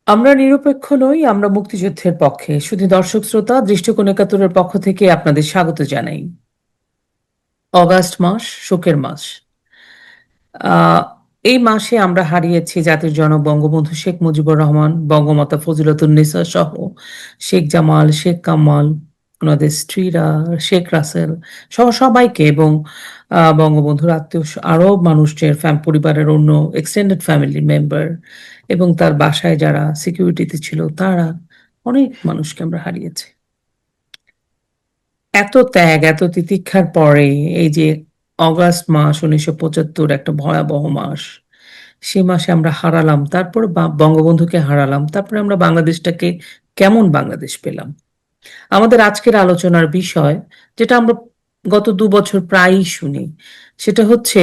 আমরা নিরপেক্ষ নই, আমরা মুক্তিযুদ্ধের পক্ষে। শুধু দর্শক শ্রোতা, দৃষ্টিকোণ একাত্তরের পক্ষ থেকে আপনাদের স্বাগত জানাই। অগাস্ট মাস শোকের মাস। আহ, এই মাসে আমরা হারিয়েছি জাতির জনক বঙ্গবন্ধু শেখ মুজিবুর রহমান, বঙ্গমাতা ফজিলাতুন্নেসা সহ শেখ জামাল, শেখ কামাল, ওনাদের স্ত্রীরা, শেখ রাসেল সহ সবাইকে, এবং বঙ্গবন্ধুর আত্মীয় আরও মানুষের পরিবারের অন্য এক্সটেন্ডেড ফ্যামিলি মেম্বার এবং তার বাসায় যারা সিকিউরিটিতে ছিল তারা, অনেক মানুষকে আমরা হারিয়েছি। এত ত্যাগ, এত তিতিক্ষার পরে এই যে অগাস্ট মাস 1975, একটা ভয়াবহ মাস, সে মাসে আমরা হারালাম, তারপর বঙ্গবন্ধুকে হারালাম, তারপরে আমরা বাংলাদেশটাকে কেমন বাংলাদেশ পেলাম। আমাদের আজকের আলোচনার বিষয়, যেটা আমরা গত 2 বছর প্রায়ই শুনি, সেটা হচ্ছে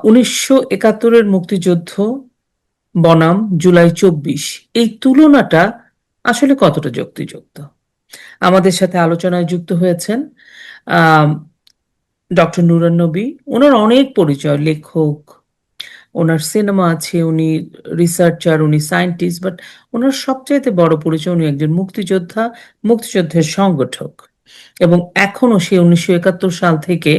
1971-এর মুক্তিযুদ্ধ বনাম জুলাই 24, এই তুলনাটা আসলে কতটা যুক্তিযুক্ত। আমাদের সাথে আলোচনায় যুক্ত হয়েছেন ডক্টর নুরুন নবী। ওনার অনেক পরিচয়, লেখক, ওনার সিনেমা আছে, উনি রিসার্চার, উনি সায়েন্টিস্ট, বাট ওনার সবচাইতে বড় পরিচয় উনি একজন মুক্তিযোদ্ধা, মুক্তিযুদ্ধের সংগঠক। এবং এখনো সে 1971 সাল থেকে,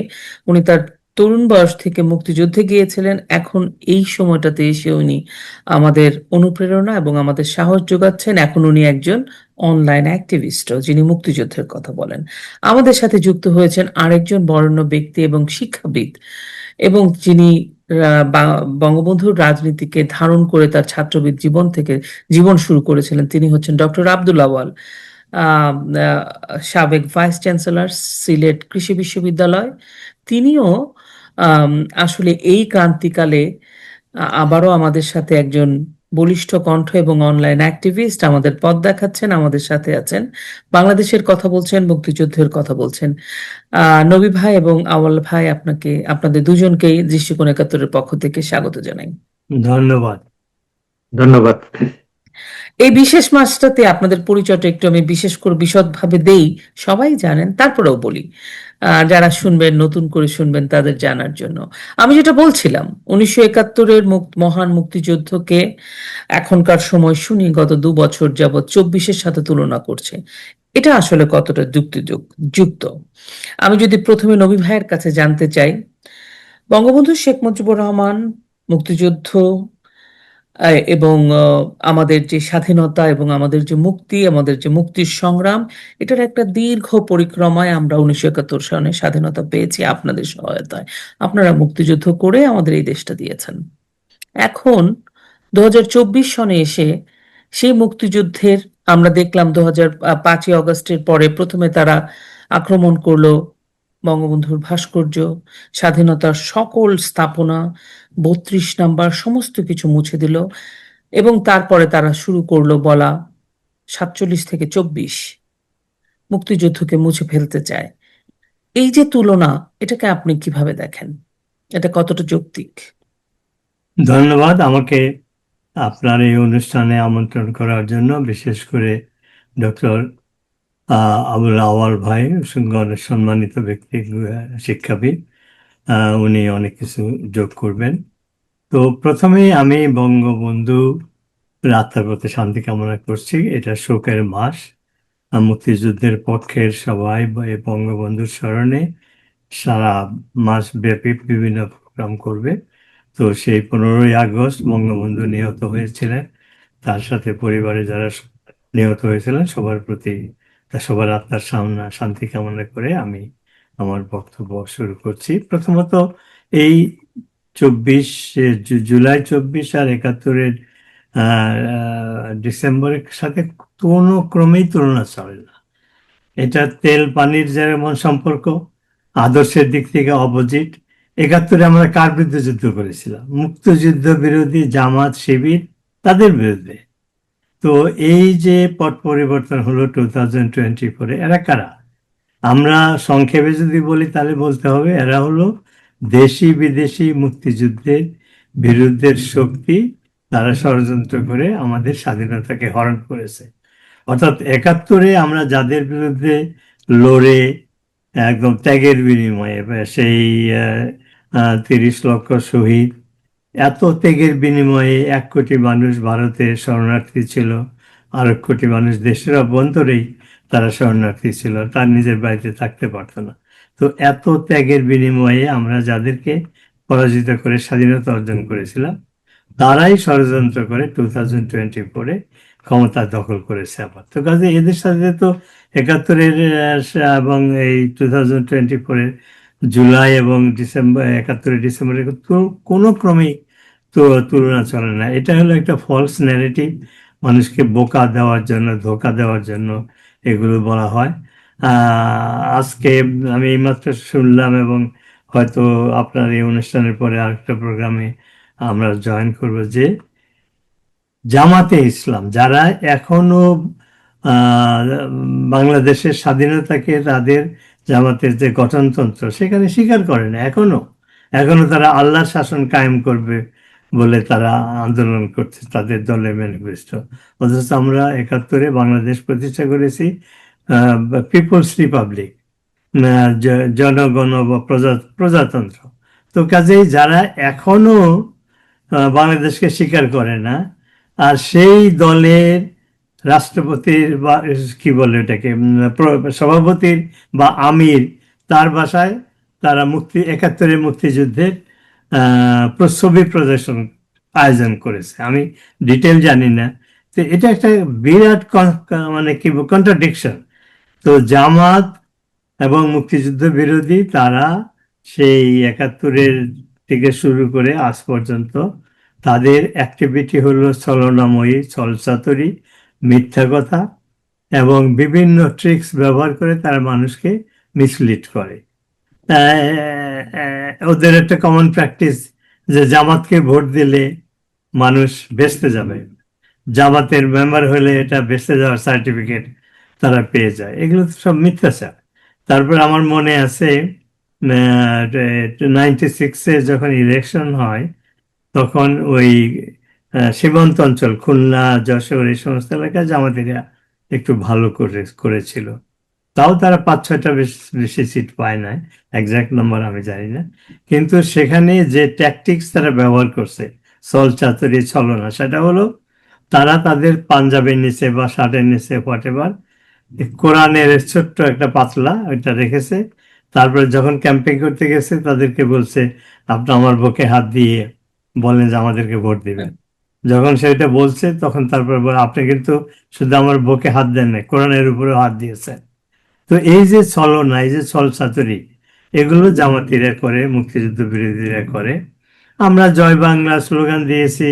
উনি তার তরুণ বয়স থেকে মুক্তিযুদ্ধে গিয়েছিলেন, এখন এই সময়টাতে এসে উনি আমাদের অনুপ্রেরণা এবং আমাদের সাহস যোগাচ্ছেন। এখন উনি একজন অনলাইন অ্যাক্টিভিস্টও, যিনি মুক্তিযুদ্ধের কথা বলেন। আমাদের সাথে যুক্ত হয়েছেন আরেকজন বরেণ্য ব্যক্তি এবং শিক্ষাবিদ, এবং যিনি বঙ্গবন্ধুর রাজনীতিকে ধারণ করে তার ছাত্রবিদ জীবন থেকে জীবন শুরু করেছিলেন। তিনি হচ্ছেন ডক্টর আব্দুল আওয়াল, আহ, আহ, সাবেক ভাইস চ্যান্সেলর, সিলেট কৃষি বিশ্ববিদ্যালয়। তিনিও আম, আসলে এই ক্রান্তিকালে আবারও আমাদের সাথে একজন বলিষ্ঠ কণ্ঠ এবং অনলাইন অ্যাক্টিভিস্ট, আমাদের পথ দেখাচ্ছেন, আমাদের সাথে আছেন, বাংলাদেশের কথা বলছেন, মুক্তিযুদ্ধের কথা বলছেন। নবী ভাই এবং আওয়াল ভাই, আপনাদের দুজনকেই দৃষ্টিকোণ একাত্তরের পক্ষ থেকে স্বাগত জানাই। ধন্যবাদ। ধন্যবাদ। এই বিশেষ মাসটাতে আপনাদের পরিচয়টা একটু আমি বিশেষ করে বিশদভাবে দেই, সবাই জানেন, তারপরেও বলি যারা শুনবেন, নতুন করে শুনবেন, তাদের জানার জন্য। আমি যেটা বলছিলাম, 1971-এর মহান মুক্তিযুদ্ধকে এখনকার সময় শুনি গত 2 বছর যাবৎ 24-এর সাথে তুলনা করছে, এটা আসলে কতটা যুক্ত। আমি যদি প্রথমে নবী ভাইয়ের কাছে জানতে চাই, বঙ্গবন্ধু শেখ মুজিবুর রহমান মুক্তিযুদ্ধ এবং আমাদের যে স্বাধীনতা এবং আমাদের যে মুক্তি, আমাদের যে মুক্তির সংগ্রাম, এটার একটা দীর্ঘ পরিক্রমায় আমরা 1971 সালে স্বাধীনতা পেয়েছি আপনাদের সহায়তায়। আপনারা মুক্তিযুদ্ধ করে আমাদের এই দেশটা দিয়েছেন। এখন 2024 সনে এসে সেই মুক্তিযুদ্ধের আমরা দেখলাম 5ই অগস্টের পরে প্রথমে তারা আক্রমণ করলো বঙ্গবন্ধুর ভাস্কর্য, স্বাধীনতার সকল স্থাপনা, 32 নাম্বার সমস্ত কিছু মুছে দিল, এবং তারপরে তারা শুরু করলো বলা 47 থেকে 24 মুক্তিযুদ্ধকে মুছে ফেলতে চায়। এই যে তুলনা, এটাকে আপনি কিভাবে দেখেন? এটা কতটা যৌক্তিক? ধন্যবাদ আমাকে আপনার এই অনুষ্ঠানে আমন্ত্রণ করার জন্য। বিশেষ করে ডক্টর আবুল আওয়াল ভাই, সম্মানিত ব্যক্তি, শিক্ষাবিদ, উনি অনেক কিছু যোগ করবেন। তো প্রথমেই আমি বঙ্গবন্ধু আত্মার প্রতি শান্তি কামনা করছি। এটা শোকের মাস। মুক্তিযুদ্ধের পক্ষের সবাই এই বঙ্গবন্ধুর স্মরণে সারা মাস ব্যাপী বিভিন্ন প্রোগ্রাম করবে। তো সেই 15ই আগস্ট বঙ্গবন্ধু নিহত হয়েছিলেন, তার সাথে পরিবারে যারা নিহত হয়েছিলেন সবার প্রতি, সবার আত্মার শান্তি কামনা করে আমি আমার বক্তব্য শুরু করছি। প্রথমত, এই 24 জুলাই 24 আর 71-এর ডিসেম্বরের সাথে কোনো ক্রমেই তুলনা চলে না। এটা তেল পানির যেমন সম্পর্ক, আদর্শের দিক থেকে অপোজিট। 71-এ আমরা কার বিরুদ্ধে যুদ্ধ করেছিলাম? মুক্তিযুদ্ধ বিরোধী জামাত শিবির, তাদের বিরুদ্ধে। তো এই যে পট পরিবর্তন হলো 2024-এ, এরা কারা? আমরা সংক্ষেপে যদি বলি তাহলে বলতে হবে এরা হলো দেশি বিদেশি মুক্তিযুদ্ধের বিরুদ্ধের শক্তি। তারা ষড়যন্ত্র করে আমাদের স্বাধীনতাকে হরণ করেছে। অর্থাৎ 71-এ আমরা যাদের বিরুদ্ধে লড়ে একদম ত্যাগের বিনিময়ে সেই 30 লক্ষ শহীদ এত ত্যাগের বিনিময়ে 1 কোটি মানুষ ভারতে শরণার্থী ছিল, আর 1 কোটি মানুষ দেশের অভ্যন্তরেই তারা শরণার্থী ছিল, তার নিজের বাড়িতে থাকতে পারতো না। তো এত ত্যাগের বিনিময়ে আমরা যাদেরকে পরাজিত করে স্বাধীনতা অর্জন করেছিলাম, তারাই ষড়যন্ত্র করে 2024-এ ক্ষমতা দখল করেছে আবার। তো কাজে এদের সাথে তো 71-এর এবং এই 2024-এর জুলাই এবং ডিসেম্বর, 71-এর ডিসেম্বরের কোনো ক্রমেই তো তুলনা চলে না। এটা হলো একটা ফলস ন্যারেটিভ, মানুষকে বোকা দেওয়ার জন্য, ধোঁকা দেওয়ার জন্য এগুলো বলা হয়। আজকে আমি এইমাত্র শুনলাম, এবং হয়তো আপনার এই অনুষ্ঠানের পরে আরেকটা প্রোগ্রামে আমরা জয়েন করব, যে জামাতে ইসলাম যারা এখনো আহ, বাংলাদেশের স্বাধীনতাকে, তাদের জামাতের যে গঠনতন্ত্র সেখানে স্বীকার করে না, এখনো এখনো তারা আল্লাহর শাসন কায়েম করবে বলে তারা আন্দোলন করছে, তাদের দলের ম্যানিফেস্টো। অথচ আমরা 71-এ বাংলাদেশ প্রতিষ্ঠা করেছি পিপলস রিপাবলিক, জনগণ বা প্রজাতন্ত্র। তো কাজেই যারা এখনো বাংলাদেশকে স্বীকার করে না, আর সেই দলের রাষ্ট্রপতির বা কি বলে এটাকে সভাপতির বা আমির, তার বাসায় তারা 71-এর মুক্তিযুদ্ধের ছবি প্রদর্শন আয়োজন করেছে। আমি ডিটেল জানি না। তো এটা একটা বিরাট মানে কি কন্ট্রাডিকশন। তো জামাত এবং মুক্তিযুদ্ধ বিরোধী তারা সেই 71-এর থেকে শুরু করে আজ পর্যন্ত তাদের অ্যাক্টিভিটি হলো ছলনাময়ী, ছলচাতুরি, মিথ্যা কথা এবং বিভিন্ন ট্রিক্স ব্যবহার করে তারা মানুষকে মিসলিড করে। ওদের একটা কমন প্র্যাকটিস যে জামাতকে ভোট দিলে মানুষ বেঁচতে যাবে, জামাতের মেম্বার হলে এটা বেঁচে যাওয়ার সার্টিফিকেট তারা পেয়ে যায়। এগুলো তো সব মিথ্যাচার। তারপর আমার মনে আছে 96-এ যখন ইলেকশন হয়, তখন ওই সীমান্ত অঞ্চল খুলনা, যশোর, এই সমস্ত এলাকায় জামাতিরা একটু ভালো করেছিল। তাও তারা 5-6টা বেশি সিট পায় না, একজ্যাক্ট নাম্বার আমি জানি না। কিন্তু সেখানে যে ট্যাকটিক্স তারা ব্যবহার করছে, ছল চাতুরি, ছলনা, সেটা হলো তারা তাদের পাঞ্জাবের নিচে বা শার্টের নিচে হোয়াট এভার কোরআনের ছোট্ট একটা পাতলা ওইটা রেখেছে। তারপরে যখন ক্যাম্পেইন করতে গেছে তাদেরকে বলছে, আপনি আমার বুকে হাত দিয়ে বলেন যে আমাদেরকে ভোট দিবেন। যখন সেটা বলছে তখন তারপরে বলে, আপনি কিন্তু শুধু আমার বুকে হাত দেন না, কোরআনের উপরেও হাত দিয়েছেন। তো এই যে ছলনা, এই যে ছল চাতুরি, এগুলো জামাতিরা করে, মুক্তিযুদ্ধ বিরোধীরা করে। আমরা জয় বাংলা স্লোগান দিয়েছি,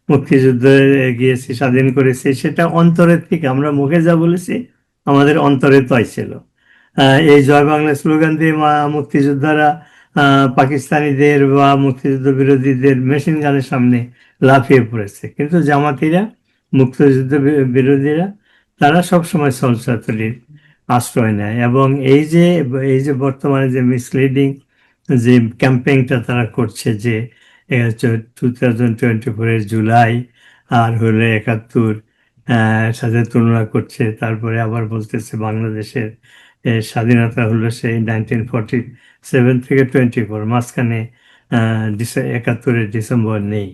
মুক্তিযুদ্ধে গিয়েছি, স্বাধীন করেছি, সেটা অন্তরের থেকে, আমরা মুখে যা বলেছি আমাদের অন্তরে তাই ছিল। এই জয় বাংলা স্লোগান দিয়ে মুক্তিযোদ্ধারা পাকিস্তানিদের বা মুক্তিযুদ্ধ বিরোধীদের মেশিন গানের সামনে লাফিয়ে পড়েছে। কিন্তু জামাতিরা, মুক্তিযুদ্ধ বিরোধীরা, তারা সবসময় ছলচাতুরির আশ্রয় নেয়। এবং এই যে বর্তমানে যে মিসলিডিং যে ক্যাম্পেইনটা তারা করছে, যে 2024-এর জুলাই আর হলে 71 সাথে তুলনা করছে, তারপরে আবার বলতেছে বাংলাদেশের স্বাধীনতা হলো সেই 1947 থেকে 24, মাঝখানে 71-এর ডিসেম্বর নেই।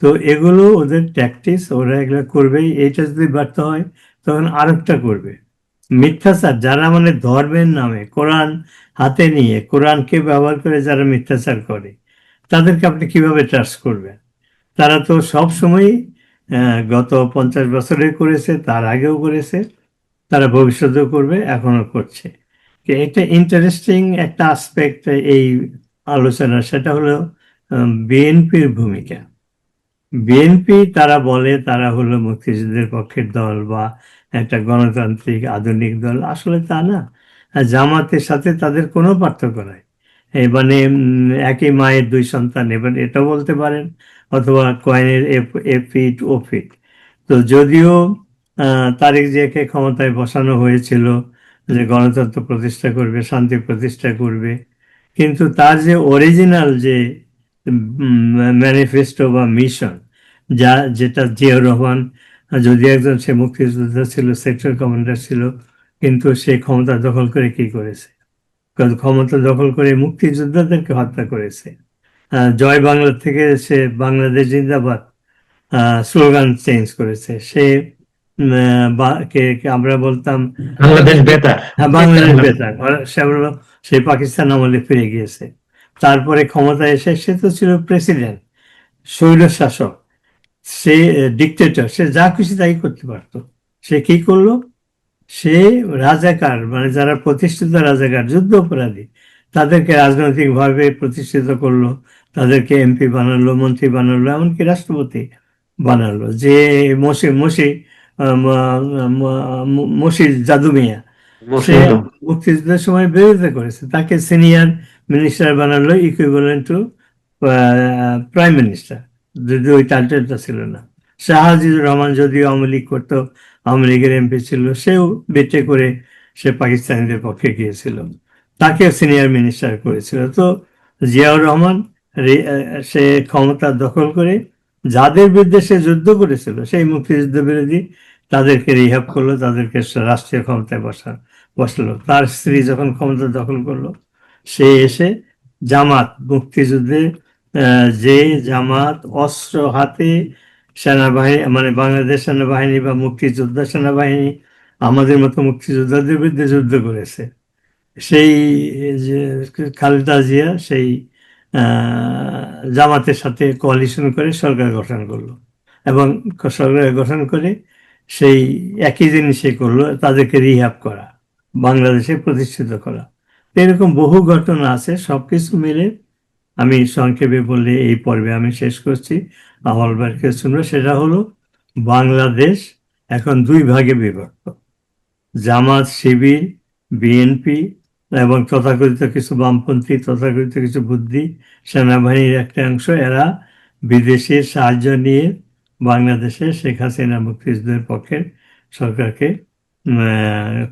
তো এগুলো ওদের ট্যাকটিক্স, ওরা এগুলো করবেই। এইটা যদি ব্যর্থ হয় তখন আরেকটা করবে, মিথ্যাচার। যারা মানে ধর্মের নামে কোরআন হাতে নিয়ে, কোরআনকে ব্যবহার করে যারা মিথ্যাচার করে, তাদেরকে আপনি কিভাবে ট্রাস্ট করবেন? তারা তো সব সময় গত 50 বছরে করেছে, তার আগেও করেছে, তারা ভবিষ্যতেও করবে, এখনো করছে। এটা ইন্টারেস্টিং একটা আসপেক্ট এই আলোচনা, সেটা হলো বিএনপির ভূমিকা। বিএনপি তারা বলে তারা হলো মুক্তিযুদ্ধের পক্ষের দল বা একটা গণতান্ত্রিক আধুনিক দল, আসলে তা না। আর জামাতের সাথে তাদের কোনো পার্থক্য নাই। মানে একই মায়ের দুই সন্তান, এবার এটা বলতে পারেন, অথবা কয়েনের এ ফিট ও ফিট। তো যদিও তারেক জিয়াকে ক্ষমতায় বসানো হয়েছিল যে গণতন্ত্র প্রতিষ্ঠা করবে, শান্তি প্রতিষ্ঠা করবে, কিন্তু তার যে অরিজিনাল যে ম্যানিফেস্টো বা মিশন, যেটা জিয়াউর রহমান, যদি একজন সে মুক্তিযোদ্ধা ছিল, সেক্টর কমান্ডার ছিল, কিন্তু সে ক্ষমতা দখল করে কি করেছে? ক্ষমতা দখল করে মুক্তিযোদ্ধাদেরকে হত্যা করেছে। জয় বাংলা থেকে সে বাংলাদেশ জিন্দাবাদ স্লোগান চেঞ্জ করেছে। সে আমরা বলতাম বাংলাদেশ বেতার। হ্যাঁ, বাংলাদেশ বেতার। সে বললো সে পাকিস্তান আমলে ফিরে গিয়েছে। তারপরে ক্ষমতায় এসে সে তো ছিল প্রেসিডেন্ট, স্বৈর শাসক, সে ডিক্টেটর, সে যা খুশি তাই করতে পারতো। সে কি করলো? সে রাজাকার, মানে যারা প্রতিষ্ঠিত রাজাকার, যুদ্ধ অপরাধী, তাদেরকে রাজনৈতিকভাবে প্রতিষ্ঠিত করলো, তাদেরকে এমপি বানালো, মন্ত্রী বানালো, এমনকি রাষ্ট্রপতি বানালো। যে মসির জাদু মিয়া, সে মুক্তিযুদ্ধের সময় বিরোধিতা করেছে, তাকে সিনিয়র মিনিস্টার বানালো, ইকুইভ্যালেন্ট টু প্রাইম মিনিস্টার, যদি ওই টাইটেলটা ছিল না। শাহাজিদুর রহমান যদিও আওয়ামী লীগ করতো, আওয়ামী লীগের এমপি ছিল, সেও বেটে করে সে পাকিস্তানিদের পক্ষে গিয়েছিল, তাকেও সিনিয়র মিনিস্টার করেছিল। তো জিয়াউর রহমান সে ক্ষমতা দখল করে যাদের বিরুদ্ধে সে যুদ্ধ করেছিল, সেই মুক্তিযুদ্ধ বিরোধী, তাদেরকে রিহাব করলো, তাদেরকে রাষ্ট্রীয় ক্ষমতায় বসলো। তার স্ত্রী যখন ক্ষমতা দখল করলো, সে এসে জামাত, মুক্তিযুদ্ধে যে জামাত অস্ত্র হাতে সেনাবাহিনী, মানে বাংলাদেশ সেনাবাহিনী বা মুক্তিযোদ্ধা সেনাবাহিনী আমাদের মতো মুক্তিযোদ্ধাদের বিরুদ্ধে যুদ্ধ করেছে, সেই যে খালেদা জিয়া সেই জামাতের সাথে কোয়ালিশন করে সরকার গঠন করলো, এবং সরকার গঠন করে সেই একই জিনিসই করলো, তাদেরকে রিহ্যাব করা, বাংলাদেশে প্রতিষ্ঠিত করা। এরকম বহু ঘটনা আছে। সবকিছু মিলে আমি সংক্ষেপে বললে এই পর্বে আমি শেষ করছি, আমার বাড়িকে শুনবো। সেটা হলো বাংলাদেশ এখন দুই ভাগে বিভক্ত। জামাত, শিবির, বিএনপি এবং তথাকথিত কিছু বামপন্থী, তথাকথিত কিছু বুদ্ধি, সেনাবাহিনীর একটা অংশ, এরা বিদেশের সাহায্য নিয়ে বাংলাদেশে শেখ হাসিনা মুক্তিযুদ্ধের পক্ষের সরকারকে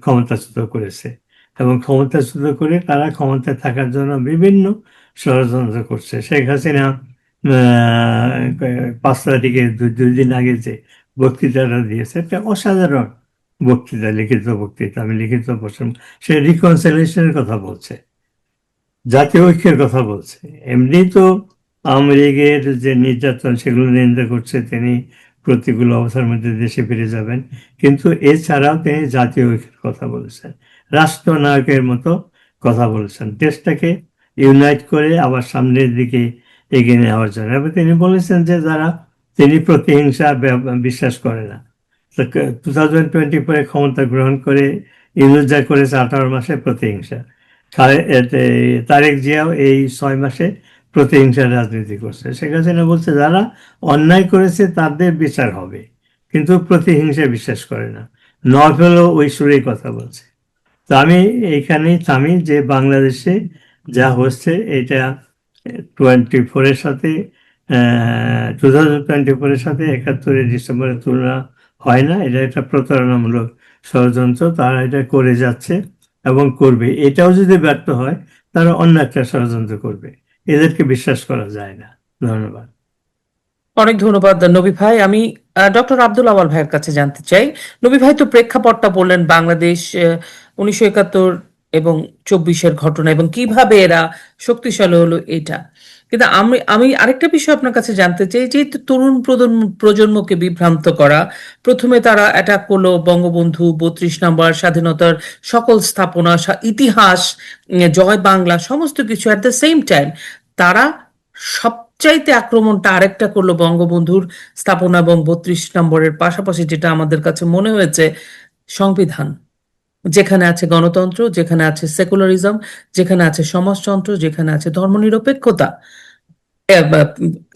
ক্ষমতাচ্যুত করেছে, এবং ক্ষমতাচ্যুত করে তারা ক্ষমতায় থাকার জন্য বিভিন্ন ষড়যন্ত্র করছে। শেখ হাসিনা 5 তারিখে 2 দিন আগে যে বক্তৃতাটা দিয়েছে, একটা অসাধারণ বক্তৃতা, লিখিত বক্তৃতা, আমি লিখিত প্রশ্ন, সে রিকনসিলিয়েশনের কথা বলছে, জাতীয় ঐক্যের কথা বলছে। এমনি তো আওয়ামী লীগের যে নির্যাতন, সেগুলো নিন্দা করছে, তিনি প্রতিকূল অবস্থার মধ্যে দেশে ফিরে যাবেন, কিন্তু এছাড়াও তিনি জাতীয় ঐক্যের কথা বলেছেন, রাষ্ট্রনায়কের মতো কথা বলেছেন, দেশটাকে ইউনাইট করে আবার সামনের দিকে এগিয়ে নেওয়ার জন্য। এবং তিনি বলেছেন যে তিনি প্রতিহিংসা বিশ্বাস করে না। 2024 ক্ষমতা গ্রহণ করে ইউনূস যা করেছে 18 মাসে প্রতিহিংসা, তারেক জিয়াও এই 6 মাসে প্রতিহিংসার রাজনীতি করছে। শেখ হাসিনা বলছে যারা অন্যায় করেছে তাদের বিচার হবে, কিন্তু প্রতিহিংসায় বিশ্বাস করে না। নভেলও ওই সুরেই কথা বলছে। তো আমি এইখানেই থামি, যে বাংলাদেশে যা হচ্ছে এটা 24-এর সাথে 2024-এর সাথে 71 ডিসেম্বরের তুলনা হয় না। এটা একটা প্রতারণামূলক ষড়যন্ত্র, তারা এটা করে যাচ্ছে এবং করবে। এটাও যদি ব্যর্থ হয়, তারা অন্য একটা ষড়যন্ত্র করবে, এদেরকে বিশ্বাস করা যায় না। ধন্যবাদ। অনেক ধন্যবাদ নবী ভাই। আমি ডক্টর আব্দুল আওয়াল ভাইয়ের কাছে জানতে চাই। নবী ভাই তো প্রেক্ষাপটটা বললেন, বাংলাদেশ 1971 এবং 24-এর ঘটনা এবং কিভাবে এরা শক্তিশালী হলো, এটা। কিন্তু আমি আরেকটা বিষয় আপনার কাছে জানতে চাই, যে তরুণ প্রজন্মকে বিভ্রান্ত করা, প্রথমে তারা অ্যাটাক করলো বঙ্গবন্ধু, 32 নম্বর, স্বাধীনতার সকল স্থাপনা, ইতিহাস, জয় বাংলা, সমস্ত কিছু। অ্যাট দ্য সেম টাইম তারা সবচাইতে আক্রমণটা আরেকটা করলো বঙ্গবন্ধুর স্থাপনা এবং 32 নম্বরের পাশাপাশি, যেটা আমাদের কাছে মনে হয়েছে, সংবিধান, যেখানে আছে গণতন্ত্র, যেখানে আছে সেকুলারিজম, যেখানে আছে সমাজতন্ত্র, যেখানে আছে ধর্মনিরপেক্ষতা,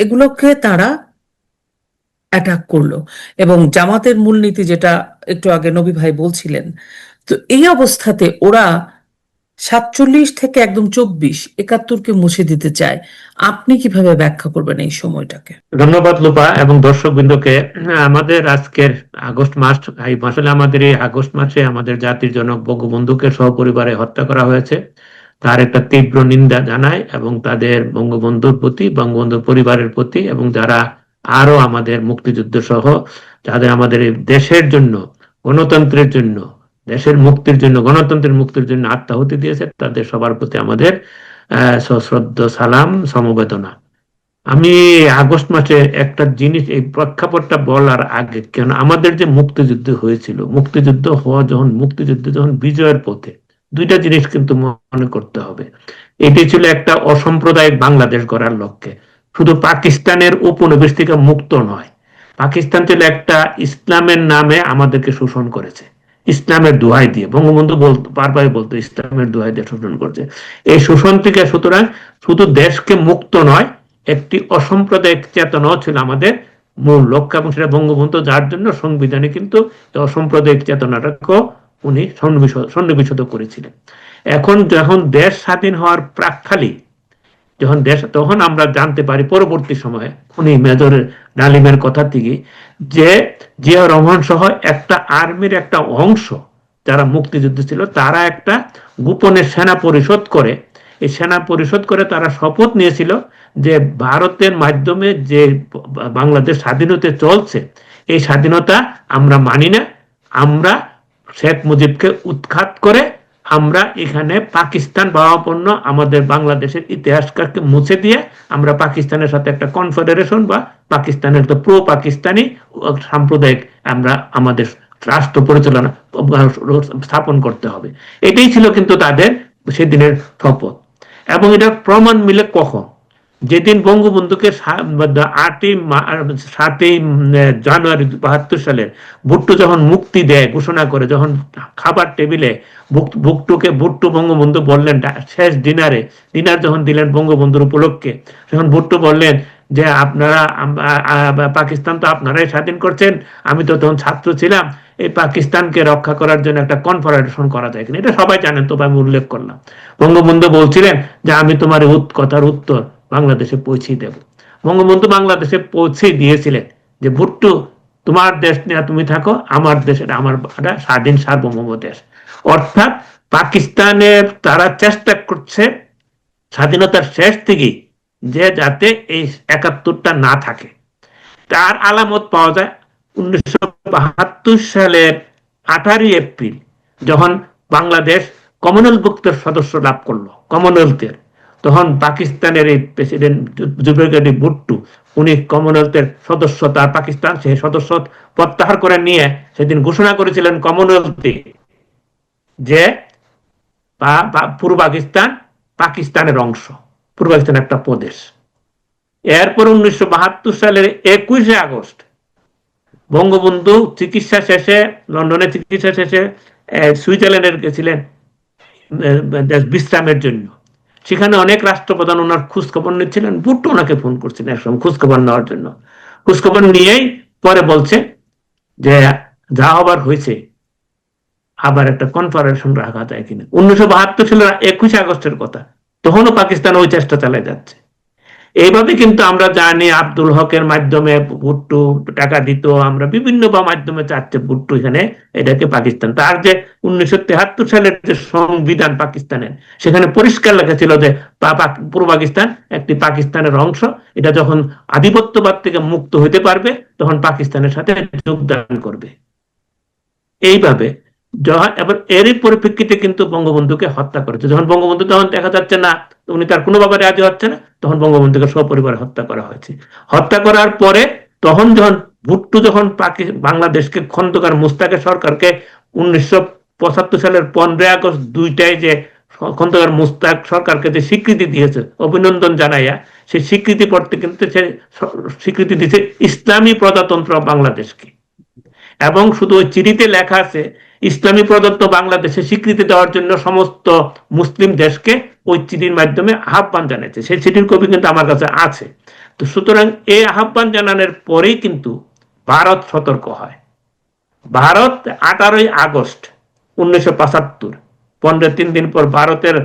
এগুলোকে তারা অ্যাটাক করলো। এবং জামাতের মূলনীতি, যেটা একটু আগে নবী ভাই বলছিলেন, তো এই অবস্থাতে ওরা 47 থেকে একদম 71কে মুছে দিতে চায়। আপনি কিভাবে ব্যাখ্যা করবেন এই সময়টাকে? ধন্যবাদ লোপা এবং দর্শক বৃন্দকে। আমাদের আজকের আগস্ট মাস, আসলে আমাদের এই আগস্ট মাসে আমাদের জাতির জনক বঙ্গবন্ধুকে সপরিবারে হত্যা করা হয়েছে। তার একটা তীব্র নিন্দা জানায়, এবং তাদের বঙ্গবন্ধুর প্রতি, বঙ্গবন্ধুর পরিবারের প্রতি, এবং যারা আরো আমাদের মুক্তিযুদ্ধ সহ যাদের আমাদের এই দেশের জন্য, গণতন্ত্রের জন্য, দেশের মুক্তির জন্য, গণতন্ত্রের মুক্তির জন্য আত্মাহুতি দিয়েছে, তাদের সবার প্রতি আমাদের সশ্রদ্ধ সালাম, সমবেদনা। আমি আগস্ট মাসে একটা জিনিস, এই প্রেক্ষাপটটা বলার আগে, কেন আমাদের যে মুক্তিযুদ্ধ হয়েছিল, মুক্তিযুদ্ধ যখন বিজয়ের পথে, দুইটা জিনিস কিন্তু মনে করতে হবে। এটি ছিল একটা অসাম্প্রদায়িক বাংলাদেশ গড়ার লক্ষ্যে, শুধু পাকিস্তানের উপনিবেশ থেকে মুক্ত নয়, পাকিস্তান ছিল একটা ইসলামের নামে আমাদেরকে শোষণ করেছে, ইসলামের দোহাই দিয়ে। বঙ্গবন্ধু বারবার বলতো ইসলামের দোহাই দিয়ে শোষণ করছে। এই শোষণ থেকে সুতরাং শুধু দেশকে মুক্ত নয়, একটি অসাম্প্রদায়িক চেতনাও ছিল আমাদের মূল লক্ষ্য, এবং সেটা বঙ্গবন্ধু, যার জন্য সংবিধানে কিন্তু অসাম্প্রদায়িক চেতনাটাকেও উনি সন্নিবেশিত করেছিলেন। এখন যখন দেশ স্বাধীন হওয়ার প্রাক্কালে, তখন আমরা জানতে পারি পরবর্তী সময়ে উনি মেজর ডালিমের কথা থেকে, যে জিয়া রহমান সহ একটা আর্মির একটা অংশ যারা মুক্তিযুদ্ধ ছিল, তারা একটা গোপনে সেনা পরিষদ করে, এই সেনা পরিষদ করে তারা শপথ নিয়েছিল যে ভারতের মাধ্যমে যে বাংলাদেশ স্বাধীনতা চলছে, এই স্বাধীনতা আমরা মানি না, আমরা শেখ মুজিবকে উৎখাত করে আমরা এখানে পাকিস্তান ভাবাপন্ন আমাদের বাংলাদেশের ইতিহাসকে মুছে দিয়ে আমরা পাকিস্তানের সাথে একটা কনফেডারেশন বা পাকিস্তানের তো প্রো পাকিস্তানি সাম্প্রদায়িক আমরা আমাদের রাষ্ট্র পরিচালনা স্থাপন করতে হবে। এটাই ছিল কিন্তু তাদের সেদিনের শপথ। এবং এটা প্রমাণ মিলে কখন, যেদিন বঙ্গবন্ধুকে 7ই জানুয়ারি 72 সালের ভুট্টো যখন মুক্তি দেয় ঘোষণা করে, যখন খাবার টেবিলে ভুট্টো বঙ্গবন্ধু বললেন শেষ ডিনার যখন দিলেন বঙ্গবন্ধুর উপলক্ষে, যখন ভুট্টো বললেন যে আপনারা পাকিস্তান তো আপনারাই স্বাধীন করছেন, আমি তো তখন ছাত্র ছিলাম, এই পাকিস্তানকে রক্ষা করার জন্য একটা কনফেডারেশন করা যায় কিনা, এটা সবাই জানেন, তো আমি উল্লেখ করলাম। বঙ্গবন্ধু বলছিলেন যে আমি তোমার কথার উত্তর বাংলাদেশে পৌঁছে দেব। বঙ্গবন্ধু বাংলাদেশে পৌঁছে দিয়েছিলেন যে ভুট্টো, তোমার দেশ নিয়ে তুমি থাকো, আমার দেশের আমার স্বাধীন সার্বভৌম দেশ। অর্থাৎ পাকিস্তানের তারা চেষ্টা করছে স্বাধীনতার শেষ থেকেই যে যাতে এই ৭১টা না থাকে। তার আলামত পাওয়া যায় 1972 সালের 18 এপ্রিল, যখন বাংলাদেশ কমনওয়েলথভুক্ত সদস্য লাভ করলো কমনওয়েলথের, তখন পাকিস্তানের এই প্রেসিডেন্ট জুলফিকার ভুট্টো উনি কমনওয়েলথের সদস্য, তার পাকিস্তান সেই সদস্য প্রত্যাহার করে নিয়ে সেদিন ঘোষণা করেছিলেন কমনওয়েলথে যে পূর্ব পাকিস্তান পাকিস্তানের অংশ, পূর্ব পাকিস্তান একটা প্রদেশ। এরপর 1972 সালের 21 আগস্ট বঙ্গবন্ধু চিকিৎসা শেষে, লন্ডনে চিকিৎসা শেষে সুইজারল্যান্ডে গেছিলেন বিশ্রামের জন্য। সেখানে অনেক রাষ্ট্রপ্রধান ওনার খোঁজখবর নিচ্ছিলেন, ভুট্টো ওনাকে ফোন করছিলেন একসময় খোঁজখবর নেওয়ার জন্য। খোঁজখবর নিয়েই পরে বলছে যে যা হবার হয়েছে, আবার একটা কনফারেশন রাখা যায় কিনা। 1972 সালের 21 আগস্টের কথা, তখনও পাকিস্তান ওই চেষ্টা চালিয়ে যাচ্ছে। এইভাবে কিন্তু আমরা জানি আব্দুল হকের মাধ্যমে ভুট্টো টাকা দিত, আমরা বিভিন্ন মাধ্যমে চাচ্ছে ভুট্টো এখানে এটাকে পাকিস্তান। তার যে 1973 সালের যে সংবিধান পাকিস্তানের, সেখানে পরিষ্কার লেখা ছিল যে পূর্ব পাকিস্তান একটি পাকিস্তানের অংশ, এটা যখন আধিপত্যবাদ থেকে মুক্ত হতে পারবে তখন পাকিস্তানের সাথে যোগদান করবে। এইভাবে এবার এরই পরিপ্রেক্ষিতে কিন্তু বঙ্গবন্ধুকে হত্যা করেছে। যখন বঙ্গবন্ধু তখন দেখা যাচ্ছে না, উনি তার কোনো ব্যাপারে রাজি হচ্ছে না, তখন বঙ্গবন্ধুকে সপরিবারে হত্যা করা হয়েছে। হত্যা করার পরে তখন যখন ভুট্টো যখন বাংলাদেশকে খন্দকার মুস্তাকের সরকারকে 1975 সালের 15 আগস্ট দুইটায় যে খন্দকার মুস্তাক সরকারকে যে স্বীকৃতি দিয়েছে অভিনন্দন জানাইয়া, সেই স্বীকৃতি পড়তে কিন্তু সে স্বীকৃতি দিয়েছে ইসলামী প্রজাতন্ত্র বাংলাদেশকে। এবং শুধু ওই চিঠিতে লেখা আছে ইসলামী প্রদত্ত বাংলাদেশে স্বীকৃতি দেওয়ার জন্য সমস্ত মুসলিম দেশকে ওই চিঠির মাধ্যমে আহ্বান জানিয়েছে। সেই চিঠির কপি কিন্তু আমার কাছে আছে। তো সুতরাং এই আহ্বান জানানোর পরেই কিন্তু ভারত সতর্ক হয়। ভারত 18 আগস্ট 1975, 3 দিন পর ভারতের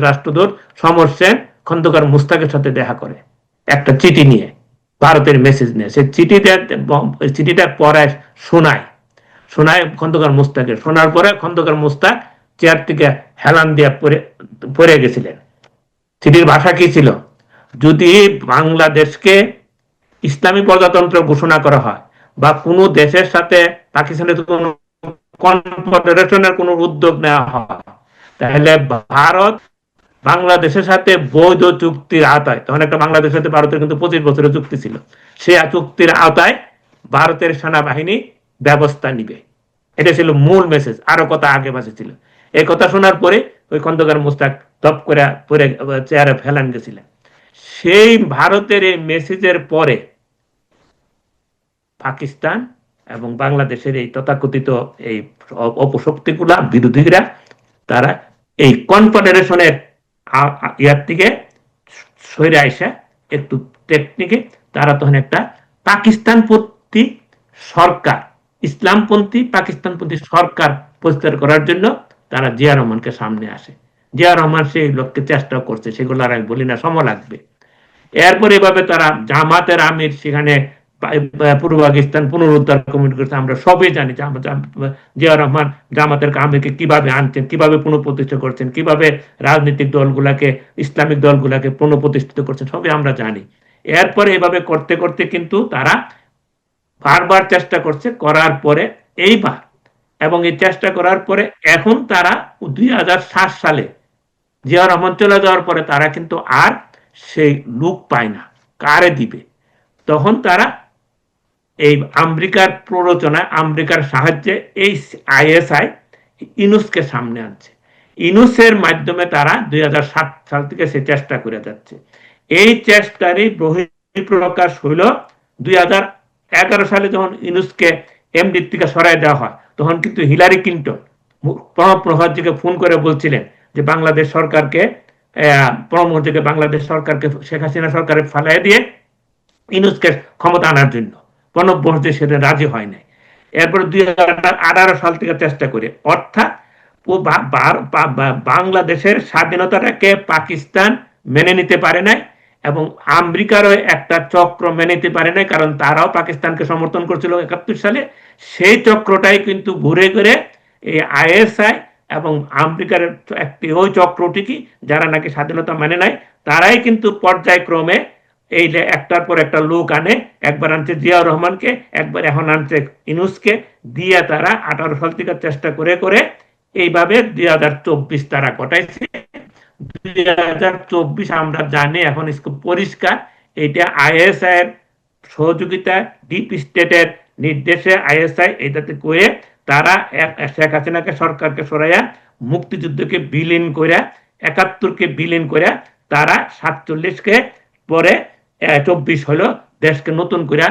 রাষ্ট্রদূত সমর সেন খন্দকার মুস্তাকের সাথে দেখা করে একটা চিঠি নিয়ে, ভারতের মেসেজ নিয়ে। সে চিঠিটা পড়ায় শোনায় খন্দকার মুস্তাকের। শোনার পরে খন্দকার মুস্তাক চেয়ার থেকে হেলান দিয়ে পড়ে গেছিলেন। চিঠির ভাষা কি ছিল? যদি বাংলাদেশকে ইসলামী প্রজাতন্ত্র ঘোষণা করা হয় বা কোনো দেশের সাথে পাকিস্তানের কোনো কনফেডারেশনের কোনো উদ্যোগ নেওয়া হয়, তাহলে ভারত বাংলাদেশের সাথে বৈধ চুক্তির আওতায়, তখন একটা বাংলাদেশের সাথে ভারতের কিন্তু 25 বছরের চুক্তি ছিল, সেই চুক্তির আওতায় ভারতের সেনাবাহিনী ব্যবস্থা নিবে। এটা ছিল মূল মেসেজ। আরো কথা আগে বাজে ছিল। এই কথা শোনার পরে ওই খন্দকার মোস্তাক টপ করে পরে চেয়ারে ফেলান গেছিলেন। সেই ভারতের এই মেসেজের পরে পাকিস্তান এবং বাংলাদেশের এই তথাকথিত এই অপশক্তিগুলা, বিরোধীরা, তারা এই কনফেডারেশনের ইয়ার থেকে সরে আইসা একটু টেকনিকে তারা তখন একটা পাকিস্তানপন্থী সরকার, ইসলামপন্থী পাকিস্তানপন্থী সরকার প্রতিষ্ঠা করার জন্য তারা জিয়া রহমানকে সামনে আসে। জিয়া রহমান সেই লক্ষ্যে চেষ্টা করছে, সেগুলো আর আমি বলি না, সময় লাগবে। এরপর এভাবে তারা জামাতের আমির সেখানে পূর্ব পাকিস্তান পুনরুদ্ধার কমিটি করছে। আমরা সবই জানি জিয়া রহমান জামাতের আমিরকে কিভাবে আনছেন, কিভাবে পুনঃপ্রতিষ্ঠা করছেন, কিভাবে রাজনৈতিক দলগুলাকে, ইসলামিক দলগুলাকে পুনঃপ্রতিষ্ঠিত করছেন, সবই আমরা জানি। এরপরে এভাবে করতে করতে কিন্তু তারা বারবার চেষ্টা করছে, করার পরে এইবার, এবং এই চেষ্টা করার পরে এখন তারা 2007 সালে জিয়া রহমান চলে যাওয়ার পরে তারা কিন্তু আর সেই লুক পায় না, কারে দিবে। তখন তারা এই আমেরিকার প্ররোচনায়, আমেরিকার সাহায্যে এই আইএসআই ইউনুসকে সামনে আনছে। ইউনুসের মাধ্যমে তারা 2007 সাল থেকে সে চেষ্টা করে যাচ্ছে। এই চেষ্টারই বহিঃপ্রকাশ হইল 2011 সালে যখন ইউনুসকে এমডি থেকে সরাই দেওয়া হয়, তখন কিন্তু হিলারি ক্লিনটন প্রণব মুখার্জিকে ফোন করে বলছিলেন যে বাংলাদেশ সরকারকে, প্রণব মুখার্জিকে বাংলাদেশ সরকারকে, শেখ হাসিনা সরকারে ফালাই দিয়ে ইউনুসকে ক্ষমতা আনার জন্য। প্রণব মুখার্জি সেটা রাজি হয় নাই। এরপর 2018 সাল থেকে চেষ্টা করে, অর্থাৎ বাংলাদেশের স্বাধীনতাটাকে পাকিস্তান মেনে নিতে পারে নাই এবং আমেরিকারও একটা চক্র মেনে নিতে পারে নাই, কারণ তারাও পাকিস্তানকে সমর্থন করছিল 71 সালে। সেই চক্রটাই কিন্তু ঘুরে ঘুরে এই আইএসআই এবং আমেরিকার একটি ওই চক্রটি, যারা নাকি স্বাধীনতা মানে নাই, তারাই কিন্তু পর্যায়ক্রমে এই একটার পর একটা লোক আনে। একবার আনছে জিয়াউর রহমানকে, একবার এখন আনছে ইউনুসকে, দিয়ে তারা 18 সাল থেকে চেষ্টা করে করে এইভাবে 2024 তারা কটাইছে। 2024 আমরা জানি এখন পরিষ্কার, এটা আইএসআই এর সহযোগিতা, ডিপ স্টেটের নির্দেশে আইএসআই এটাতে করে তারা শেখ হাসিনাকে সরকারকে সরাইয়া মুক্তিযুদ্ধকে বিলীন করে, 71কে বিলীন করে, তারা 47কে পরে 24 হলো দেশকে নতুন করে,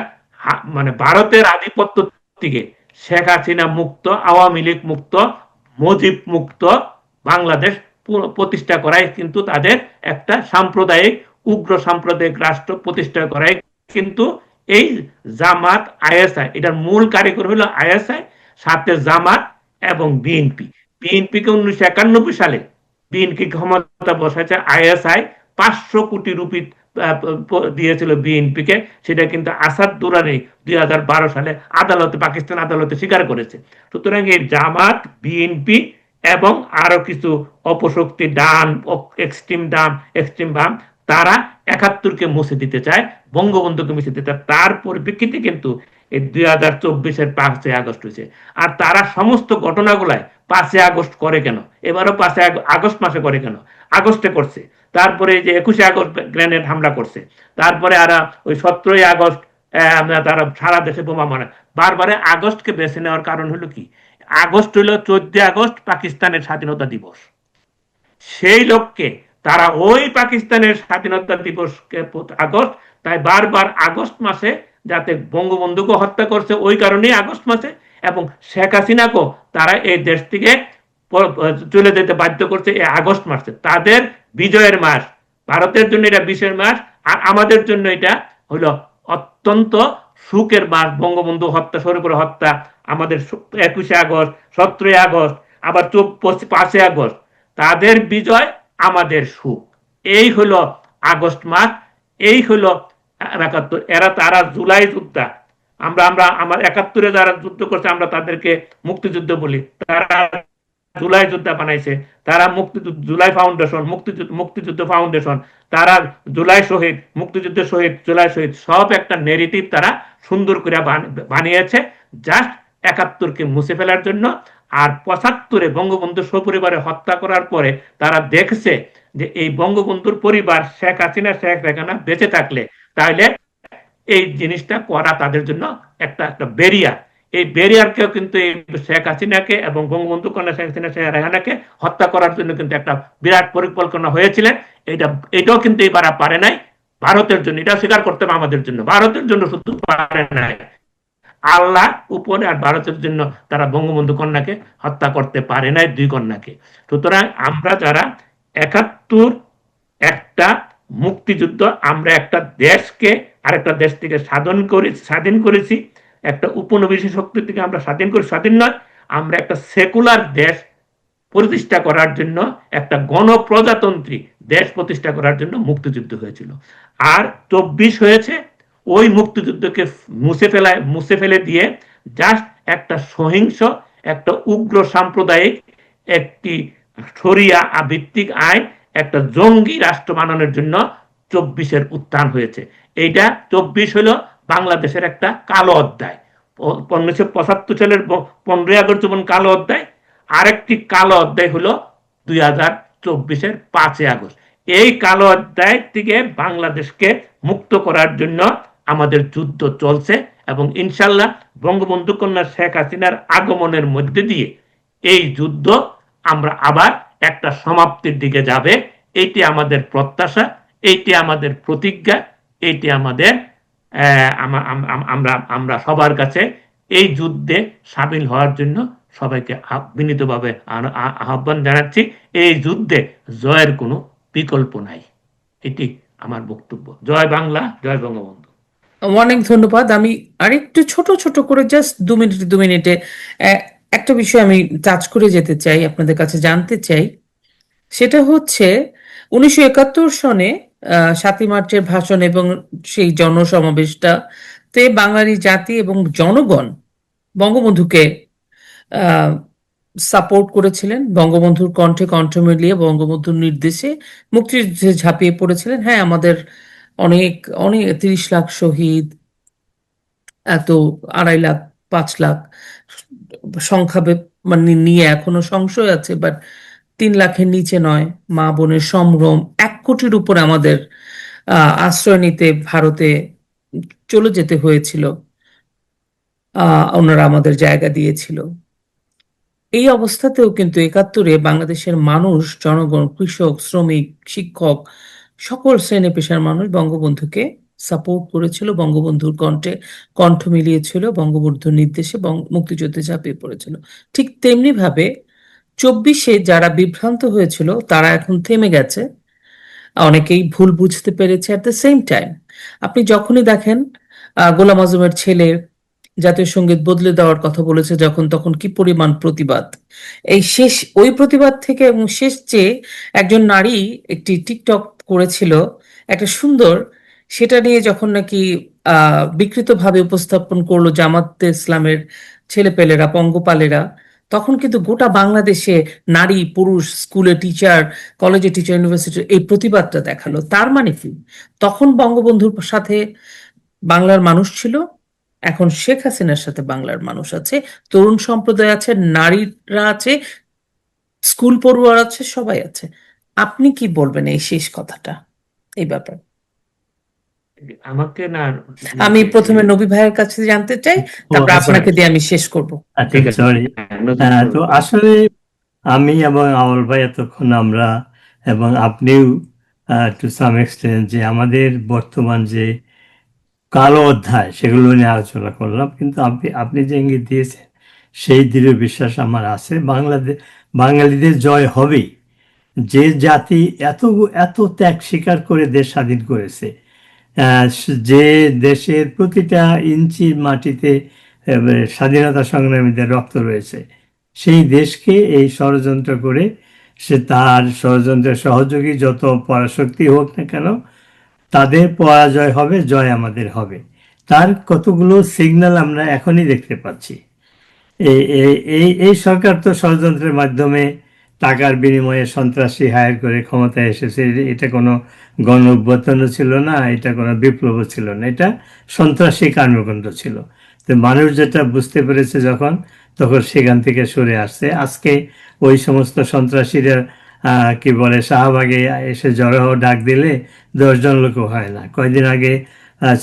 মানে ভারতের আধিপত্য থেকে শেখ হাসিনা মুক্ত, আওয়ামী লীগ মুক্ত, মুজিব মুক্ত বাংলাদেশ প্রতিষ্ঠা করাই কিন্তু তাদের একটা সাম্প্রদায়িক, উগ্র সাম্প্রদায়িক রাষ্ট্র প্রতিষ্ঠা করাই কিন্তু এই জামাত আইএসআই। এটার মূল কারিগর হলো আইএসআই, সাথে জামাত এবং বিএনপি। বিএনপিকে 1991 সালে বিএনপি ক্ষমতা বসাইছে আইএসআই, 500 কোটি রুপি দিয়েছিল বিএনপিকে। সেটা কিন্তু আসাদ দুরানি 2012 সালে আদালতে, পাকিস্তান আদালতে স্বীকার করেছে। সুতরাং এই জামাত, বিএনপি এবং আরো কিছু অপশক্তি, ডান, এক্সট্রিম বাম, তারা 71কে মুছে দিতে চায়, বঙ্গবন্ধুকে মুছে দিতে চায়। তার পরিপ্রেক্ষিতে কিন্তু এই 2024-এর 5ই আগস্ট হয়েছে। আর তারা সমস্ত ঘটনাগুলাই 5ই আগস্ট করে কেন, এবারও 5ই আগস্ট মাসে করে কেন, আগস্টে করছে। তারপরে যে 21শে আগস্ট গ্রেনেড হামলা করছে, তারপরে আর ওই 17ই আগস্ট তারা সারা দেশে বোমা মারে। বারবারে আগস্টকে বেছে নেওয়ার কারণ হলো কি, আগস্ট হলো 14 আগস্ট পাকিস্তানের স্বাধীনতা দিবস। সেই লক্ষ্যে তারা ওই পাকিস্তানের স্বাধীনতা দিবসকে আগস্ট, তাই বারবার আগস্ট মাসে, যাতে বঙ্গবন্ধুকে হত্যা করছে ওই কারণেই আগস্ট মাসে, এবং শেখ হাসিনাকেও তারা এই দেশ থেকে চলে যেতে বাধ্য করছে এই আগস্ট মাসে। তাদের বিজয়ের মাস, ভারতের জন্য এটা বিজয়ের মাস, আর আমাদের জন্য এটা হলো অত্যন্ত সুখের মাস। বঙ্গবন্ধু হত্যা, শুরু করে হত্যা, আমাদের 21শে আগস্ট, 17ই আগস্ট, আবার 5ই আগস্ট, তাদের বিজয়, আমাদের সুখ। এই হলো আগস্ট মাস, এই হলো 71। এরা তারা জুলাই যোদ্ধা। আমরা আমার 71-এ যারা যুদ্ধ করছে আমরা তাদেরকে মুক্তিযুদ্ধ বলি, তারা জুলাই যোদ্ধা বানাইছে। তারা জুলাই ফাউন্ডেশন, মুক্তিযুদ্ধ ফাউন্ডেশন, তারা জুলাই শহীদ, মুক্তিযুদ্ধের শহীদ, জুলাই শহীদ, সব একটা নেগেটিভ তারা সুন্দর করে বানিয়েছে জাস্ট 71কে মুছে ফেলার জন্য। আর ৭৫-এ বঙ্গবন্ধু সপরিবারে হত্যা করার পরে তারা দেখছে যে এই বঙ্গবন্ধুর পরিবার শেখ হাসিনা শেখ রেহানা বেঁচে থাকলে তাহলে এই জিনিসটা করা তাদের জন্য একটা একটা ব্যারিয়ার। এই ব্যারিয়ারকেও কিন্তু এই শেখ হাসিনাকে এবং বঙ্গবন্ধু কন্যা শেখ হাসিনা শেখ রেহানাকে হত্যা করার জন্য কিন্তু একটা বিরাট পরিকল্পনা হয়েছিলেন। এটাও কিন্তু এবার পারে নাই ভারতের জন্য, এটা স্বীকার করতে হবে আমাদের জন্য, ভারতের জন্য শুধু পারে নাই, আল্লাহ উপরে আর ভারতের জন্য তারা বঙ্গবন্ধু কন্যাকে হত্যা করতে পারে নাই, দুই কন্যাকে। সুতরাং আমরা যারা ৭১ একটা মুক্তিযুদ্ধ, আমরা একটা দেশকে আরেকটা দেশ থেকে স্বাধীন করেছি, একটা উপনিবেশিক শক্তি থেকে আমরা স্বাধীন করি, স্বাধীন নয়, আমরা একটা সেকুলার দেশ প্রতিষ্ঠা করার জন্য, একটা গণপ্রজাতন্ত্রী দেশ প্রতিষ্ঠা করার জন্য মুক্তিযুদ্ধ হয়েছিল। আর ২৪ হয়েছে ওই মুক্তিযুদ্ধকে মুছে ফেলে দিয়ে জাস্ট একটা সহিংস, একটা উগ্র সাম্প্রদায়িক, একটি শরিয়া ভিত্তিক আইন, একটা জঙ্গি রাষ্ট্র বানানোর জন্য ২৪-এর উত্থান হয়েছে। এইটা ২৪ হলো বাংলাদেশের একটা কালো অধ্যায়। ১৯৭৫ সালের ১৫ই আগস্ট যেমন কালো অধ্যায়, আরেকটি কালো অধ্যায় হলো ২০২৪-এর ৫ই আগস্ট। এই কালো অধ্যায় থেকে বাংলাদেশকে মুক্ত করার জন্য আমাদের যুদ্ধ চলছে এবং ইনশাল্লাহ বঙ্গবন্ধু কন্যা শেখ হাসিনার আগমনের মধ্যে দিয়ে এই যুদ্ধ আমরা আবার একটা সমাপ্তির দিকে যাবে। এইটি আমাদের প্রত্যাশা, এইটি আমাদের প্রতিজ্ঞা, এইটি আমাদের আমরা আমরা সবার কাছে এই যুদ্ধে সামিল হওয়ার জন্য সবাইকে বিনীতভাবে আহ্বান জানাচ্ছি। এই যুদ্ধে জয়ের কোনো বিকল্প নাই, এটি আমার বক্তব্য। জয় বাংলা, জয় বঙ্গবন্ধু। অনেক ধন্যবাদ। আমি আরেকটু ছোট ছোট করে জাস্ট ২ মিনিটে একটা বিষয় আমি টাচ করে যেতে চাই, আপনাদের কাছে জানতে চাই। সেটা হচ্ছে ১৯৭১ সনে ৭ই মার্চের ভাষণ এবং সেই জনসমাবেশটাতে বাঙালি জাতি এবং জনগণ বঙ্গবন্ধুকে সাপোর্ট করেছিলেন, বঙ্গবন্ধুর কণ্ঠে কণ্ঠ মিলিয়ে বঙ্গবন্ধুর নির্দেশে মুক্তিযুদ্ধে ঝাঁপিয়ে পড়েছিলেন। হ্যাঁ, আমাদের অনেক অনেক ৩০ লাখ শহীদ, এত ২.৫ লাখ ৫ লাখ সংখ্যা মানে নিয়ে এখনো সংশয় আছে, বাট ৩ লাখের নিচে নয়। মা বোনের সম্ভ্রম, ১ কোটির উপরে আমাদের আশ্রয় নিতে ভারতে চলে যেতে হয়েছিল, ওনারা আমাদের জায়গা দিয়েছিল। এই অবস্থাতেও কিন্তু ৭১-এ বাংলাদেশের মানুষ, জনগণ, কৃষক, শ্রমিক, শিক্ষক, সকল শ্রেণী পেশার মানুষ বঙ্গবন্ধুকে সাপোর্ট করেছিল, বঙ্গবন্ধুর কণ্ঠে কণ্ঠ মিলিয়েছিল, বঙ্গবন্ধুর নির্দেশে মুক্তিযুদ্ধে ঝাঁপিয়ে পড়েছিল। ঠিক তেমনি ভাবে ২৪-এ যারা বিভ্রান্ত হয়েছিল তারা এখন থেমে গেছে, অনেকেই ভুল বুঝতে পেরেছে। অ্যাট দ্য সেম টাইম আপনি যখনই দেখেন গোলাম আজমের ছেলে জাতীয় সঙ্গীত বদলে দেওয়ার কথা বলেছে যখন, তখন কি পরিমাণ প্রতিবাদ। এই শেষ ওই প্রতিবাদ থেকে এবং শেষ যে একজন নারী একটি টিকটক করেছিল একটা সুন্দর, সেটা নিয়ে যখন নাকি বিকৃতভাবে উপস্থাপন করলো জামাতে ইসলামের ছেলেপেলেরা, পঙ্গপালেরা, তখন কিন্তু গোটা বাংলাদেশে নারী পুরুষ, স্কুলে টিচার, কলেজে টিচার, ইউনিভার্সিটি এই প্রতিবাদটা দেখালো। তার মানে কি, তখন বঙ্গবন্ধুর সাথে বাংলার মানুষ ছিল, এখন শেখ হাসিনার সাথে বাংলার মানুষ আছে, তরুণ সম্প্রদায় আছে, নারীরা আছে, স্কুল পড়ুয়ার আছে, সবাই আছে। আপনি কি বলবেন এই শেষ কথাটা, এই ব্যাপারে? আমাকে না, আমি প্রথমে নবী ভাইয়ের কাছে জানতে চাই, তারপর আপনাকে দিয়ে আমি শেষ করব। ঠিক আছে। সরি। তো আসলে আমি এবং আউল ভাই এতক্ষণ আমরা এবং আপনিও টু সাম এক্সটেন্ট যে আমাদের বর্তমান যে কালো অধ্যায় সেগুলো নিয়ে আলোচনা করলাম, কিন্তু আপনি যে ইঙ্গিত দিয়েছেন সেই দৃঢ় বিশ্বাস আমার আছে, বাঙালিদের জয় হবেই। যে জাতি এত এত ত্যাগ স্বীকার করে দেশ স্বাধীন করেছে, যে দেশের প্রতিটা ইঞ্চি মাটিতে স্বাধীনতা সংগ্রামীদের রক্ত রয়েছে, সেই দেশকে এই ষড়যন্ত্র করে সে তার ষড়যন্ত্রের সহযোগী যত পরাশক্তি হোক না কেন, তাদের পরাজয় হবে, জয় আমাদের হবে। তার কতগুলো সিগন্যাল আমরা এখনই দেখতে পাচ্ছি। এই এই এই সরকার তো ষড়যন্ত্রের মাধ্যমে টাকার বিনিময়ে সন্ত্রাসী হায়ার করে ক্ষমতায় এসেছে। এটা কোনো গণ অভ্যুত্থানও ছিল না, এটা কোনো বিপ্লবও ছিল না, এটা সন্ত্রাসী কর্মকাণ্ড ছিল। তো মানুষ যেটা বুঝতে পেরেছে যখন, তখন সেখান থেকে সরে আসছে। আজকে ওই সমস্ত সন্ত্রাসীরা কি বলে শাহবাগে এসে জড়ো ডাক দিলে 10 জন লোকও হয় না। কয়দিন আগে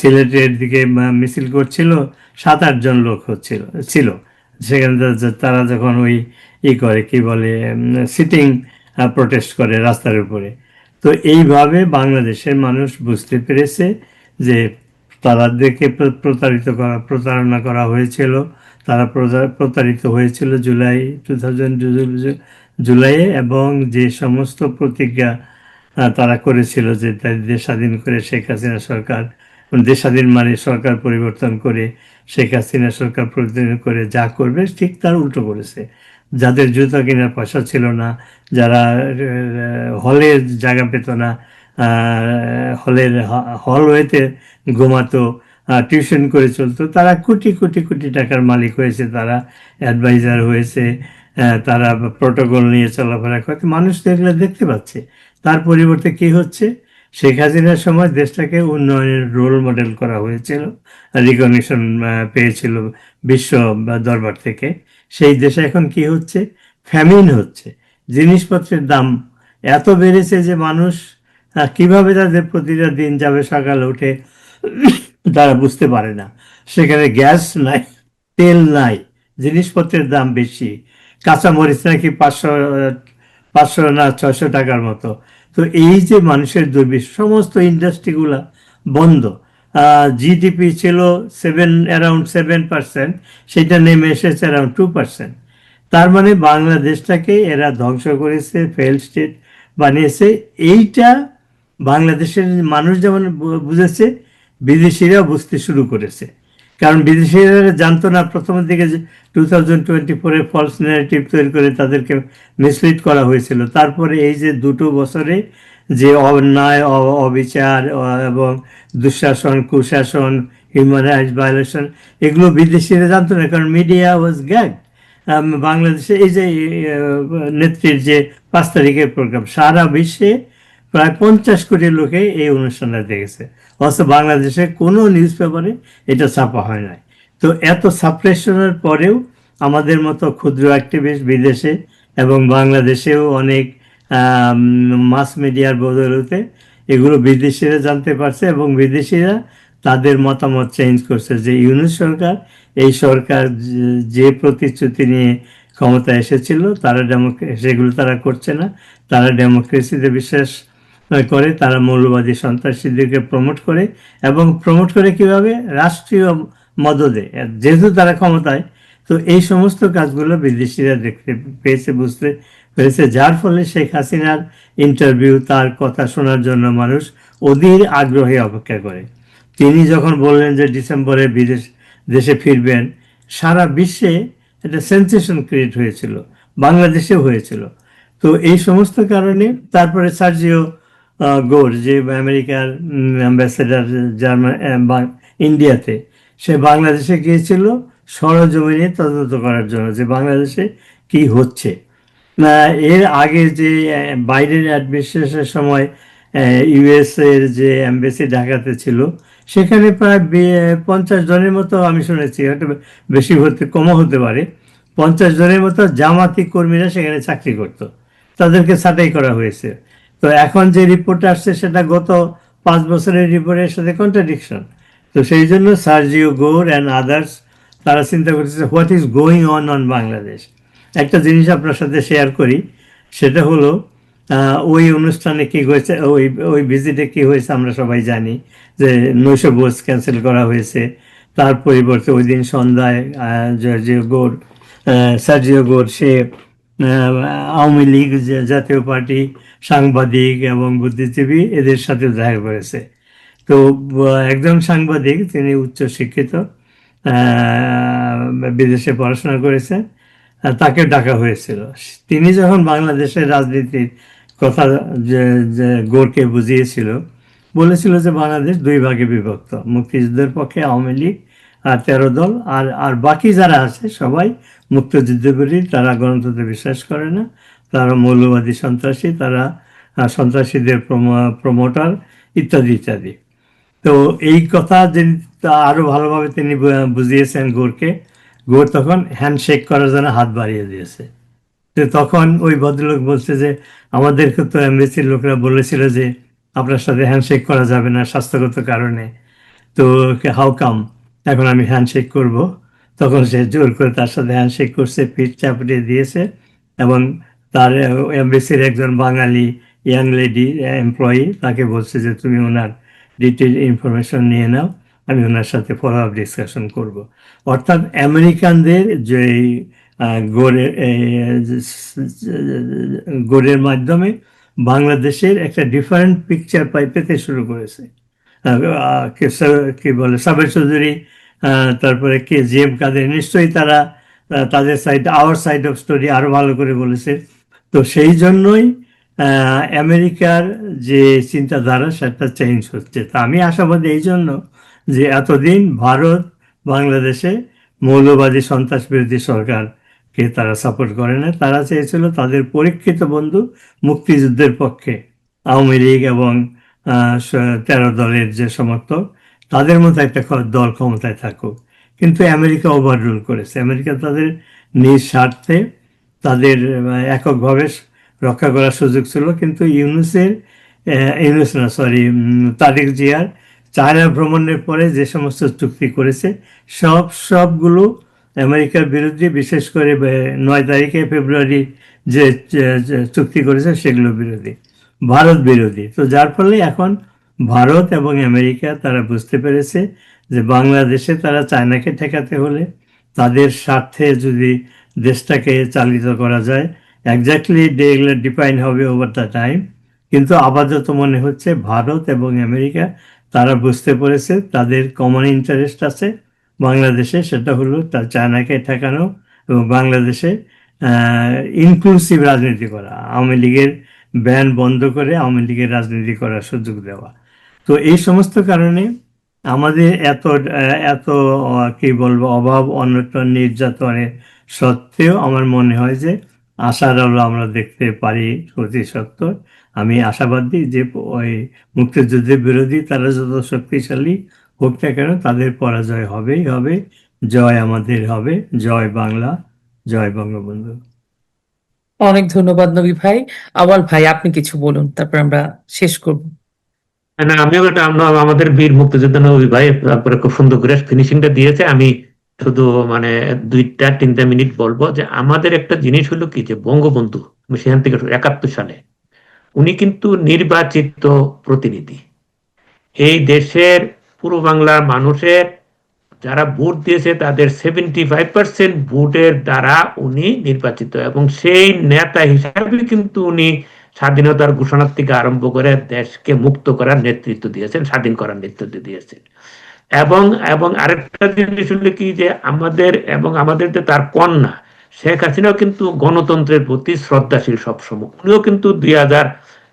সিলেটের দিকে মিছিল করছিল, 7-8 জন লোক ছিল সেখানে। তারা যখন ওই করে কি বলে সিটিং প্রোটেস্ট করে রাস্তার উপরে। তো এইভাবে বাংলাদেশের মানুষ বুঝতে পেরেছে যে তাদেরকে প্রতারণা করা হয়েছিল, তারা প্রতারিত হয়েছিল জুলাইয়ে, এবং যে সমস্ত প্রতিজ্ঞা তারা করেছিল যে দেশ স্বাধীন করে শেখ হাসিনা সরকার, দেশ স্বাধীন মানে সরকার পরিবর্তন করে শেখ হাসিনা সরকার পরিবর্তন করে যা করবে ঠিক তার উল্টো করেছে। যাদের জুতা কেনার পয়সা ছিল না, যারা হলের জায়গা পেত না, হলওয়েতে ঘুমাতো, টিউশন করে চলতো, তারা কোটি কোটি কোটি টাকার মালিক হয়েছে, তারা অ্যাডভাইজার হয়েছে, তারা প্রোটোকল নিয়ে চলাফেরা করতে, মানুষ তো এগুলো দেখতে পাচ্ছে। তার পরিবর্তে কি হচ্ছে, শেখ হাসিনার সময় দেশটাকে উন্নয়নের রোল মডেল করা হয়েছিল, রিকগনিশন পেয়েছিল বিশ্ব দরবার থেকে। সেই দেশে এখন কি হচ্ছে, ফ্যামিন হচ্ছে, জিনিসপত্রের দাম এত বেড়েছে যে মানুষ কিভাবে তাদের প্রতিটা দিন যাবে সকালে উঠে তারা বুঝতে পারে না। সেখানে গ্যাস নাই, তেল নাই, জিনিসপত্রের দাম বেশি, কাঁচামরিচ নাকি 500 না 600 টাকার মতো। তো এই যে মানুষের দুর্বিষ, সমস্ত ইন্ডাস্ট্রিগুলা বন্ধ। জিডিপি ছিল অ্যারাউন্ড 7%, সেটা নেমে এসেছে অ্যারাউন্ড 2%। তার মানে বাংলাদেশটাকে এরা ধ্বংস করেছে, ফেল স্টেট বানিয়েছে। এইটা বাংলাদেশের মানুষ যেমন বুঝেছে, বিদেশিরা বুঝতে শুরু করেছে। কারণ বিদেশিরা জানতো না প্রথমের দিকে যে 2024-এ ফলস ন্যারেটিভ তৈরি করে তাদেরকে মিসলিড করা হয়েছিল। তারপরে এই যে 2 বছরে যে অন্যায়, অবিচার এবং দুঃশাসন, কুশাসন, হিউম্যান রাইটস ভায়োলেশন, এগুলো বিদেশিরা জানতো না, কারণ মিডিয়া ওয়াজ গ্যাগ। বাংলাদেশে এই যে নেত্রীর যে 5 তারিখের প্রোগ্রাম, সারা বিশ্বে প্রায় 50 কোটি লোকে এই অনুষ্ঠানটা দেখেছে, অথচ বাংলাদেশে কোনো নিউজ পেপারে এটা ছাপা হয় নাই। তো এত সাপ্রেশনের পরেও আমাদের মতো ক্ষুদ্র অ্যাক্টিভিস্ট বিদেশে এবং বাংলাদেশেও অনেক মাস মিডিয়ার বদৌলতে এগুলো বিদেশিরা জানতে পারছে, এবং বিদেশিরা তাদের মতামত চেঞ্জ করছে যে ইউনূস সরকার, এই সরকার যে প্রতিশ্রুতি নিয়ে ক্ষমতা এসেছিল তারা সেগুলো তারা করছে না। তারা ডেমোক্রেসিতে বিশ্বাস করে, তারা মৌলবাদী সন্ত্রাসীদেরকে প্রমোট করে, এবং প্রমোট করে কিভাবে, রাষ্ট্রীয় মদদে, যেহেতু তারা ক্ষমতায়। তো এই সমস্ত কাজগুলো বিদেশিরা দেখতে পেয়েছে, বুঝতে পেরেছে, যার ফলে শেখ হাসিনার ইন্টারভিউ, তার কথা শোনার জন্য মানুষ অধীর আগ্রহে অপেক্ষা করে। তিনি যখন বললেন যে ডিসেম্বরে দেশে ফিরবেন, সারা বিশ্বে একটা সেন্সেশন ক্রিয়েট হয়েছিল, বাংলাদেশেও হয়েছিল। তো এই সমস্ত কারণে তারপরে সার্জিও গোর, যে আমেরিকার অ্যাম্বাসেডার ইন্ডিয়াতে, সে বাংলাদেশে গিয়েছিল সরজমিনে তদন্ত করার জন্য যে বাংলাদেশে কি হচ্ছে। এর আগে যে বাইডেন অ্যাডমিনিস্ট্রেশনের সময় ইউএস এর যে এমবাসি ঢাকাতে ছিল, সেখানে প্রায় 50 জনের মতো, আমি শুনেছি, হয়তো বেশি কমও হতে পারে, 50 জনের মতো জামাতি কর্মীরা সেখানে চাকরি করতো, তাদেরকে ছাঁটাই করা হয়েছে। তো এখন যে রিপোর্ট আসছে সেটা গত 5 বছরের রিপোর্টের সাথে কন্ট্রাডিকশন। তো সেই জন্য সার্জিও গোর অ্যান্ড আদার্স তারা চিন্তা করতেছে what is going on Bangladesh. একটা জিনিস আপনার সাথে শেয়ার করি, সেটা হলো ওই অনুষ্ঠানে কি হয়েছে, ওই ভিজিটে কি হয়েছে আমরা সবাই জানি, যে নৈশভোজ ক্যান্সেল করা হয়েছে। তার পরিবর্তে ওই দিন সন্ধ্যায় সার্জিও গোর সে আওয়ামী লীগ, জাতীয় পার্টি, সাংবাদিক এবং বুদ্ধিজীবী এদের সাথে দেখা করেছে। তো একজন সাংবাদিক, তিনি উচ্চ শিক্ষিত, বিদেশে পড়াশোনা করেছেন, তাকে ডাকা হয়েছিল। তিনি যখন বাংলাদেশের রাজনীতির কথা যে গোরকে বুঝিয়েছিল, বলেছিল যে বাংলাদেশ 2 ভাগে বিভক্ত, মুক্তিযুদ্ধের পক্ষে আওয়ামী লীগ আর 13 দল, আর বাকি যারা আছে সবাই মুক্তিযুদ্ধবিরোধী, তারা গণতন্ত্রে বিশ্বাস করে না, তারা মৌলবাদী সন্ত্রাসী, তারা সন্ত্রাসীদের প্রমোটার, ইত্যাদি ইত্যাদি। তো এই কথা আরো ভালোভাবে তিনি বুঝিয়েছেন গোরকে। গোর তখন হ্যান্ডশেক করার জন্য হাত বাড়িয়ে দিয়েছে। তো তখন ওই ভদ্রলোক বলছে যে আমাদেরকে তো এমবেসির লোকরা বলেছিল যে আপনার সাথে হ্যান্ডশেক করা যাবে না স্বাস্থ্যগত কারণে, তো হাউ কাম এখন আমি হ্যান্ডশেক করব। তখন সে জোর করে তার সাথে হ্যান্ডশেক করছে, পিঠ চাপড়িয়ে দিয়েছে, এবং তার এমবেসির একজন বাঙালি ইয়াং লেডি এমপ্লয়ি তাকে বলছে যে তুমি ওনার ডিটেল ইনফরমেশন নিয়ে নাও, আমি ওনার সাথে ফলো আপ ডিসকাশন করব। অর্থাৎ আমেরিকানদের যে গোরের মাধ্যমে বাংলাদেশের একটা ডিফারেন্ট পিকচার পেতে শুরু করেছে। কি বলে সাবের চৌধুরী, তারপরে কে জি এম কাদের, নিশ্চয়ই তারা তাদের side hour side of story আরো ভালো করে বলেছে। তো সেই জন্যই আমেরিকার যে চিন্তাধারা সেটা চেঞ্জ হচ্ছে। তা আমি আশাবাদী এই জন্য যে এতদিন ভারত বাংলাদেশে মৌলবাদী সন্ত্রাস বিরোধী সরকারকে তারা সাপোর্ট করে না, তারা চেয়েছিল তাদের পরীক্ষিত বন্ধু মুক্তিযুদ্ধের পক্ষে আওয়ামী লীগ এবং 13 দলের যে সমর্থক তাদের মতো একটা দল ক্ষমতায় থাকুক। কিন্তু আমেরিকা ওভাররুল করেছে। আমেরিকা তাদের নিজ স্বার্থে তাদের এককভাবে রক্ষা করার সুযোগ ছিল, কিন্তু ইউনুস না সরি তারেক জিয়ার চায়না ভ্রমণের পরে যে সমস্ত চুক্তি করেছে সবগুলো আমেরিকার বিরুদ্ধে, বিশেষ করে 9 তারিখে ফেব্রুয়ারি যে চুক্তি করেছে সেগুলো বিরোধী, ভারত বিরোধী। তো যার ফলে এখন ভারত এবং আমেরিকা তারা বুঝতে পেরেছে যে বাংলাদেশে তারা চায়নাকে ঠেকাতে হলে তাদের স্বার্থে যদি দেশটাকে চালিত করা যায়, এক্স্যাক্টলি এগুলো ডিফাইন হবে ওভার দ্য টাইম, কিন্তু আপাতত মনে হচ্ছে ভারত এবং আমেরিকা তারা বুঝতে পেরেছে তাদের কমন ইন্টারেস্ট আছে বাংলাদেশে, সেটা হলো তার চায়নাকে ঠেকানো এবং বাংলাদেশে ইনক্লুসিভ রাজনীতি করা, আওয়ামী লীগের ব্যান বন্ধ করে আওয়ামী লীগের রাজনীতি করার সুযোগ দেওয়া। তো এই সমস্ত কারণে আমাদের এত এত কি বলবো অভাব অনটন নির্যাতনের সত্ত্বেও আমার মনে হয় যে আশার আলো আমরা দেখতে পারি অতি সত্ত্বর। আমি আশাবাদী যে ওই মুক্তিযুদ্ধের বিরোধী তারা যত শক্তিশালী হোক না কেন তাদের পরাজয় হবেই হবে, জয় আমাদের হবে, জয় বাংলা, জয় বঙ্গবন্ধু। অনেক ধন্যবাদ নবী ভাই। আওয়াল ভাই আপনি কিছু বলুন, তারপর আমরা শেষ করব। না, আমিও আমাদের বীর মুক্তিযোদ্ধা নবী ভাই তারপরে খুব সুন্দর করে ফিনিশিংটা দিয়েছে। আমি শুধু মানে 2-3 মিনিট বলবো যে আমাদের একটা জিনিস হলো কি যে বঙ্গবন্ধু সেখান থেকে 71 সালে উনি কিন্তু নির্বাচিত প্রতিনিধি। এই দেশের পুরো বাংলার মানুষের যারা ভোট দিয়েছে তাদের 75% ভোটের দ্বারা উনি নির্বাচিত, এবং সেই নেতা হিসাবে কিন্তু উনি স্বাধীনতার ঘোষণার থেকে আরম্ভ করে দেশকে মুক্ত করার নেতৃত্ব দিয়েছেন, স্বাধীন করার নেতৃত্ব দিয়েছেন। এবং এবং আরেকটা জিনিস হলো কি যে আমাদের যে তার কন্যা শেখ হাসিনাও কিন্তু গণতন্ত্রের প্রতি শ্রদ্ধাশীল সবসময়। উনিও কিন্তু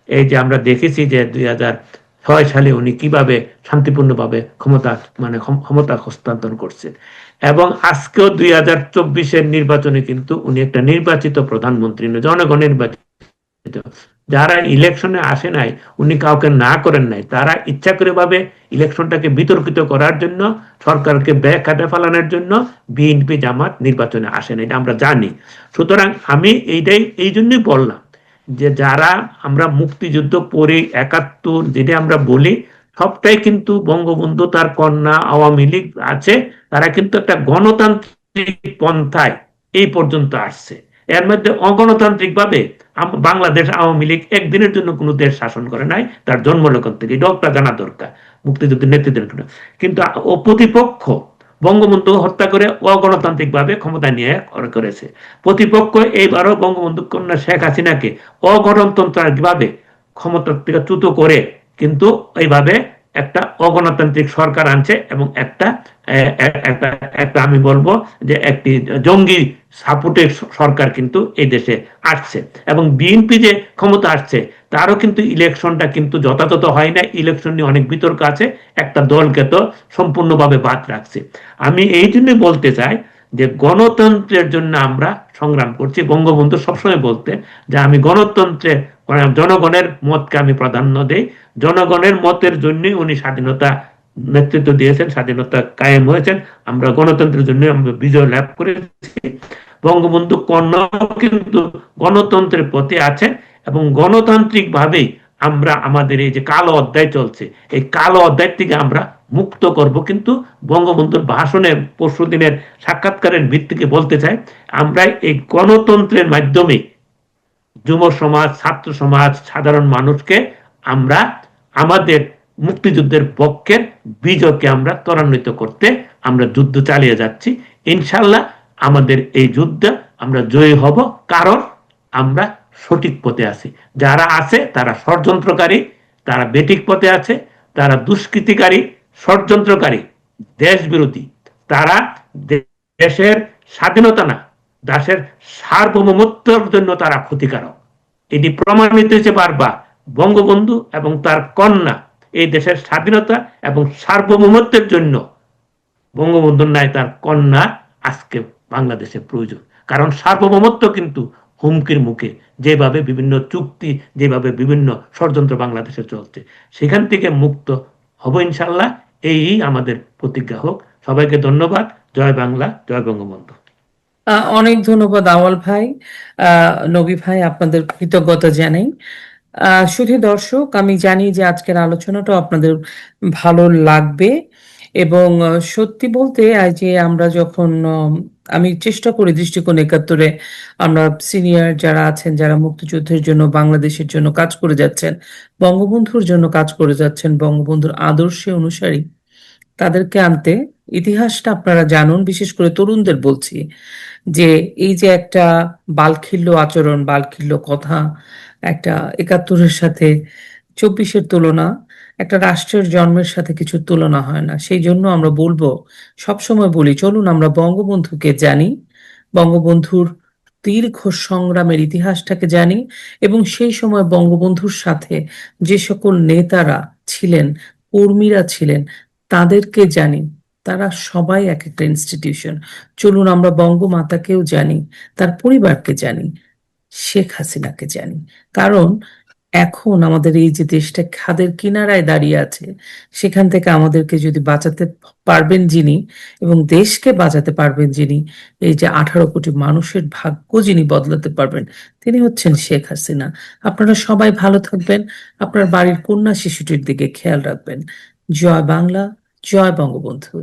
এই যে আমরা দেখেছি যে 2006 সালে উনি কিভাবে শান্তিপূর্ণভাবে ক্ষমতা হস্তান্তর করছেন, এবং আজকেও 2024-এর নির্বাচনে কিন্তু উনি একটা নির্বাচিত প্রধানমন্ত্রী, জনগণ নির্বাচিত। যারা ইলেকশনে আসে নাই, উনি কাউকে না করেন নাই, তারা ইচ্ছা করে ভাবে ইলেকশনটাকে বিতর্কিত করার জন্য, সরকারকে ব্যাঘাতে ফেলানোর জন্য বিএনপি জামাত নির্বাচনে আসে না, এটা আমরা জানি। সুতরাং আমি এই জন্যই বললাম যে যারা আমরা মুক্তিযুদ্ধ পরে 71 যেটা আমরা বলি সবটাই কিন্তু বঙ্গবন্ধু, তার কন্যা, আওয়ামী লীগ আছে, তারা কিন্তু একটা গণতান্ত্রিক পন্থায় এই পর্যন্ত আসছে। এর মধ্যে অগণতান্ত্রিক ভাবে বাংলাদেশ আওয়ামী লীগ একদিনের জন্য কোনো দেশ শাসন করে নাই, তার জন্মলগ্ন থেকে। এটা জানা দরকার মুক্তিযুদ্ধের নেতৃত্বের জন্য। কিন্তু প্রতিপক্ষ বঙ্গবন্ধু হত্যা করে অগণতান্ত্রিক ভাবে ক্ষমতা নিয়ে করেছে। প্রতিপক্ষ এইবারও বঙ্গবন্ধু কন্যা শেখ হাসিনাকে অগণতান্ত্রিক ভাবে ক্ষমতা থেকে চ্যুত করে কিন্তু এইভাবে একটা অগণতান্ত্রিক সরকার আনছে, এবং একটা আমি বলবো যে একটি জঙ্গি সাপোর্টের সরকার কিন্তু এই দেশে আসছে। এবং বিএনপি যে ক্ষমতা আসছে তারও কিন্তু ইলেকশনটা কিন্তু যথাযথ হয় না, ইলেকশন নিয়ে অনেক বিতর্ক আছে, একটা দলকে তো সম্পূর্ণভাবে বাদ রাখছে। আমি এই জন্য বলতে চাই যে গণতন্ত্রের জন্য আমরা সংগ্রাম করছি। বঙ্গবন্ধু সবসময় বলতে যে আমি গণতন্ত্রে জনগণের মতকে আমি প্রাধান্য দেই, জনগণের মতের জন্যই উনি স্বাধীনতা নেতৃত্ব দিয়েছেন, স্বাধীনতা কায়েম হয়েছেন, আমরা গণতন্ত্রের জন্য আমরা বিজয় লাভ করেছি। বঙ্গবন্ধু কন্যাও কিন্তু গণতন্ত্রের পথে আছেন এবং গণতান্ত্রিক ভাবেই আমরা আমাদের এই যে কালো অধ্যায় চলছে, এই কালো অধ্যায় থেকে আমরা মুক্ত করব। কিন্তু বঙ্গবন্ধুর ভাষণে পরশুদিনের সাক্ষাৎকারের ভিত্তিকে বলতে চাই, আমরা এই গণতন্ত্রের মাধ্যমে যুব সমাজ, ছাত্র সমাজ, সাধারণ মানুষকে আমরা আমাদের মুক্তিযুদ্ধের পক্ষের বিজয়কে আমরা ত্বরান্বিত করতে আমরা যুদ্ধ চালিয়ে যাচ্ছি। ইনশাল্লাহ আমাদের এই যুদ্ধে আমরা জয়ী হব, কারণ আমরা সঠিক পথে আছি। যারা আছে তারা ষড়যন্ত্রকারী, তারা বেঠিক পথে আছে, তারা দুষ্কৃতিকারী, ষড়যন্ত্রকারী, দেশ বিরোধী, তারা দেশের স্বাধীনতা না, দেশের সার্বভৌমত্বের জন্য তারা ক্ষতিকারক। এটি প্রমাণিত হয়েছে বারবার। বঙ্গবন্ধু এবং তার কন্যা এই দেশের স্বাধীনতা এবং সার্বভৌমত্বের জন্য বঙ্গবন্ধুর ন্যায় তার কন্যা আজকে বাংলাদেশে প্রয়োজন। কারণ সার্বভৌমত্ব কিন্তু হুমকির মুখে, যেভাবে বিভিন্ন চুক্তি, যেভাবে বিভিন্ন ষড়যন্ত্র বাংলাদেশে চলছে, সেখান থেকে মুক্ত হব ইনশাল্লাহ। এই আমাদের প্রতিজ্ঞা হোক। সবাইকে ধন্যবাদ। জয় বাংলা, জয় বঙ্গবন্ধু। অনেক ধন্যবাদ আওয়াল ভাই, নবী ভাই, আপনাদের কৃতজ্ঞতা জানাই। শুধু দর্শক, আমি জানি যে আজকের আলোচনাটা আপনাদের ভালো লাগবে এবং সত্যি বলতে যে আমরা যখন আমি চেষ্টা করি দৃষ্টিকোণ ৭১-এ আমরা সিনিয়র যারা আছেন, যারা মুক্তিযুদ্ধের জন্য বাংলাদেশের জন্য কাজ করে যাচ্ছেন, বঙ্গবন্ধুর জন্য কাজ করে যাচ্ছেন, বঙ্গবন্ধুর আদর্শে অনুসারী, তাদেরকে আনতে। ইতিহাসটা আপনারা জানুন, বিশেষ করে তরুণদের বলছি যে এই যে একটা বালখিল্য আচরণ, বালখিল্য কথা, একটা ৭১-এর সাথে ২৪-এর তুলনা, একটা রাষ্ট্রের জন্মের সাথে কিছু তুলনা হয় না। সেই জন্য আমরা বলবো, সবসময় বলি, চলুন আমরা বঙ্গবন্ধুকে জানি, বঙ্গবন্ধুর দীর্ঘ সংগ্রামের ইতিহাসটাকে জানি এবং সেই সময় বঙ্গবন্ধুর সাথে যে সকল নেতারা ছিলেন, কর্মীরা ছিলেন, তাদেরকে জানি। তারা সবাই এক একটা ইনস্টিটিউশন। চলুন আমরা বঙ্গমাতাকেও জানি, তার পরিবারকে জানি, শেখ হাসিনাকে জানি। কারণ এখন আমাদের এই যে দেশটা খাদের কিনারায় দাঁড়িয়ে আছে, সেখান থেকে আমাদেরকে যদি বাঁচাতে পারবেন যিনি এবং দেশকে বাঁচাতে পারবেন যিনি, এই যে 18 কোটি মানুষের ভাগ্য যিনি বদলাতে পারবেন, তিনি হচ্ছেন শেখ হাসিনা। আপনারা সবাই ভালো থাকবেন, আপনার বাড়ির কন্যা শিশুটির দিকে খেয়াল রাখবেন। জয় বাংলা, জয় বঙ্গবন্ধু।